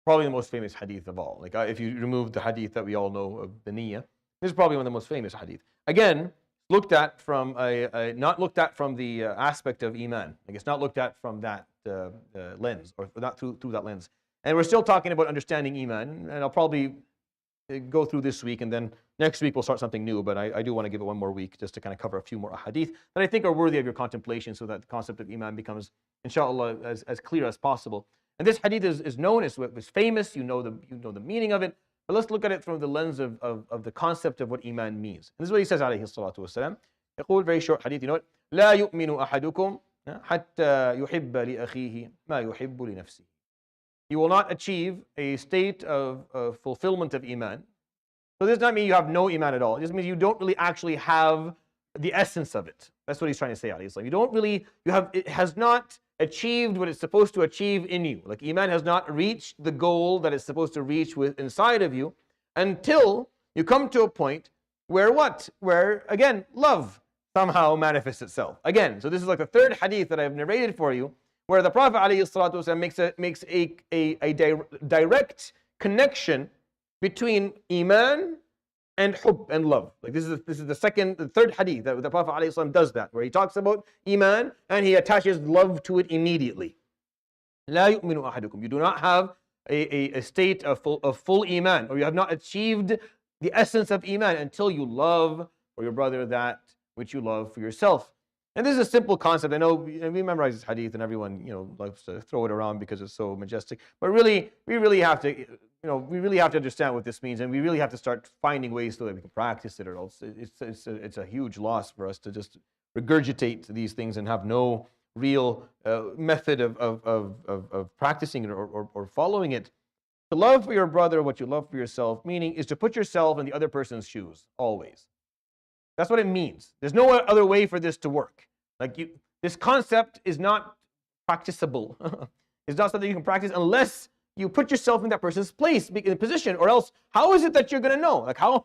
probably the most famous hadith of all. Like if you remove the hadith that we all know of the niyyah, this is probably one of the most famous hadith. Again, looked at from not looked at from the aspect of Eman. Like it's not looked at from that lens, or not through that lens. And we're still talking about understanding Eman, and I'll probably go through this week, and then next week we'll start something new, but I do want to give it one more week just to kind of cover a few more hadith that I think are worthy of your contemplation, so that the concept of Eman becomes, inshallah, as clear as possible. And this hadith is known, it's famous, you know the meaning of it, but let's look at it from the lens of the concept of what Eman means. And this is what he says, عليه الصلاة والسلام. يقول, very short hadith, you know it, لا يؤمن أحدكم حتى يحب لأخيه ما يحب لنفسه. You will not achieve a state of fulfillment of Eman. So this does not mean you have no Eman at all. It just means you don't really actually have the essence of it. That's what he's trying to say, alayhi salam. It has not achieved what it's supposed to achieve in you. Like Eman has not reached the goal that it's supposed to reach inside of you until you come to a point where what? Where, again, love somehow manifests itself. Again, so this is like the third hadith that I've narrated for you, where the Prophet ﷺ makes a direct connection between Eman and hubb and love. Like this is the third hadith that the Prophet ﷺ does that, where he talks about Eman and he attaches love to it immediately. لا يؤمن أحدكم. You do not have a state of full Eman, or you have not achieved the essence of Eman until you love for your brother that which you love for yourself. And this is a simple concept. I know we memorize this hadith, and everyone likes to throw it around because it's so majestic. But really, we really have to understand what this means, and we really have to start finding ways so that we can practice it, or else it's a huge loss for us to just regurgitate these things and have no real method of practicing it or following it. To love for your brother what you love for yourself, meaning is to put yourself in the other person's shoes always. That's what it means. There's no other way for this to work. This concept is not practicable. It's not something you can practice unless you put yourself in that person's place, in a position, or else how is it that you're going to know? Like how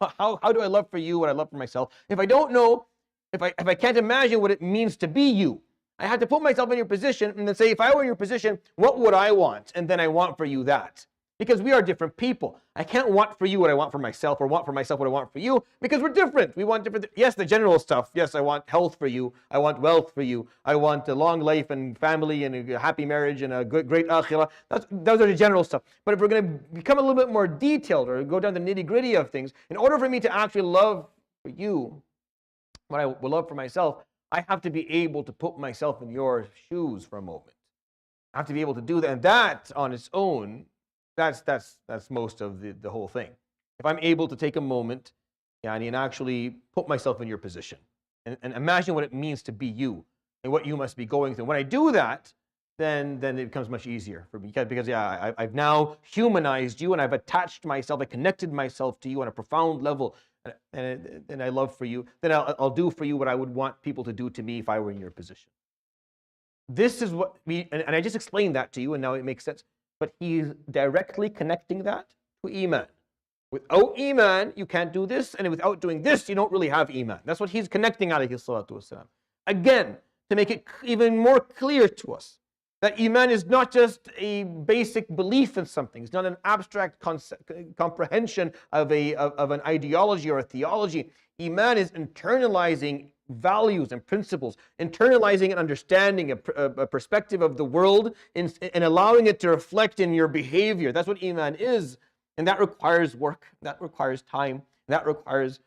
do I love for you what I love for myself? If I don't know, if I can't imagine what it means to be you, I have to put myself in your position and then say, if I were in your position, what would I want? And then I want for you that. Because we are different people. I can't want for you what I want for myself, or want for myself what I want for you, because we're different. We want different. Yes, the general stuff. Yes, I want health for you. I want wealth for you. I want a long life and family and a happy marriage and a great akhirah. Those are the general stuff. But if we're going to become a little bit more detailed or go down the nitty gritty of things, in order for me to actually love for you what I would love for myself, I have to be able to put myself in your shoes for a moment. I have to be able to do that. And that on its own, that's most of the whole thing. If I'm able to take a moment and actually put myself in your position and imagine what it means to be you and what you must be going through. When I do that, then it becomes much easier for me, because I've now humanized you and I've attached myself, I connected myself to you on a profound level, and I love for you. Then I'll do for you what I would want people to do to me if I were in your position. This is what and I just explained that to you, and now it makes sense. But he's directly connecting that to Eman. Without Eman, you can't do this, and without doing this, you don't really have Eman. That's what he's connecting, alayhi salatu wasalam. Again, to make it even more clear to us that Eman is not just a basic belief in something. It's not an abstract comprehension of an ideology or a theology. Eman is internalizing values and principles, internalizing an understanding, a perspective of the world, and allowing it to reflect in your behavior. That's what Eman is. And that requires work, that requires time, that requires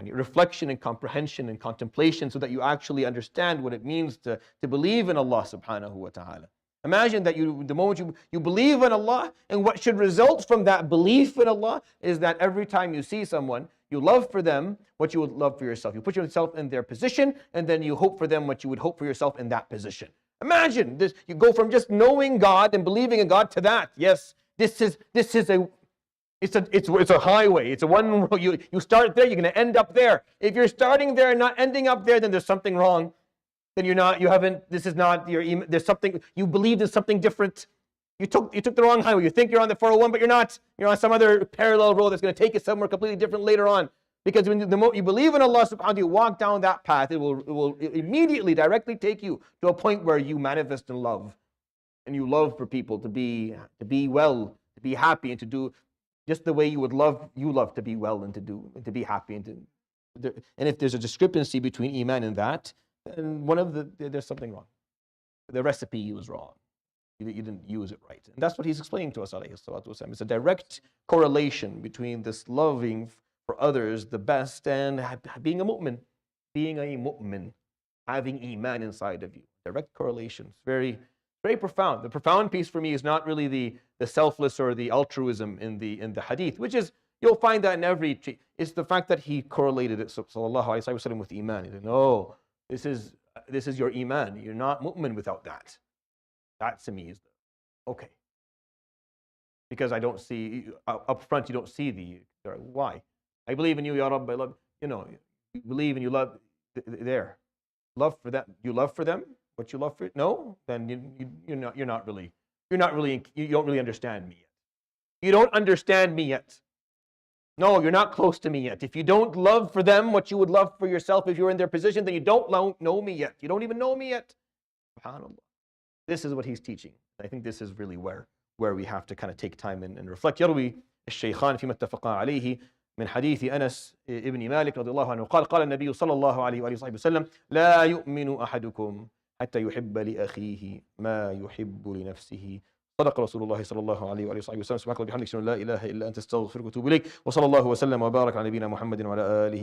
reflection and comprehension and contemplation, so that you actually understand what it means to believe in Allah subhanahu wa ta'ala. Imagine that the moment you believe in Allah, and what should result from that belief in Allah is that every time you see someone, you love for them what you would love for yourself. You put yourself in their position, and then you hope for them what you would hope for yourself in that position. Imagine this. You go from just knowing God and believing in God to that. Yes, it's a highway. It's a one. You start there, you're going to end up there. If you're starting there and not ending up there, then there's something wrong. Then there's something, you believed in something different. You took the wrong highway. You think you're on the 401, but you're not. You're on some other parallel road that's going to take you somewhere completely different later on. Because when the moment you believe in Allah subhanahu wa ta'ala, you walk down that path, it will immediately, directly take you to a point where you manifest in love. And you love for people to be well, to be happy and to do just the way you love to be well and to be happy and if there's a discrepancy between Iman and that, then there's something wrong. The recipe was wrong. You didn't use it right. And that's what he's explaining to us, alayhi salatu wasalam. It's a direct correlation between this loving for others the best and being a mu'min. Being a mu'min, having Iman inside of you. Direct correlation. It's very, very profound. The profound piece for me is not really the selfless or the altruism in the hadith, which is, you'll find that in every, it's the fact that he correlated it, sallallahu alayhi wa sallam, with Iman. He said, no, this is your Iman. You're not mu'min without that. That to me is okay. Because I don't see, up front you don't see why? I believe in you, Ya Rabb, I love, you believe and you love, there. Love for them, you love for them, what you love for, no? Then you don't really understand me yet. You don't understand me yet. No, you're not close to me yet. If you don't love for them what you would love for yourself if you're in their position, then you don't know me yet. You don't even know me yet. SubhanAllah. This is what he's teaching. I think this is really where we have to kind of take time and reflect. يروي الشيخان فيما اتفقا عليه من حديث أنس ابن مالك رضي الله عنه قال النبي صلى الله عليه وآله وصحبه وسلم لا يؤمن أحدكم حتى يحب لأخيه ما يحب لنفسه. صدق رسول الله صلى الله عليه وآله وصحبه وسلم. سبحانك اللهم وبحمدك لا إله إلا أنت أستغفرك وأتوب إليك. وصلى الله وسلم وبارك على نبينا محمد وعلى آله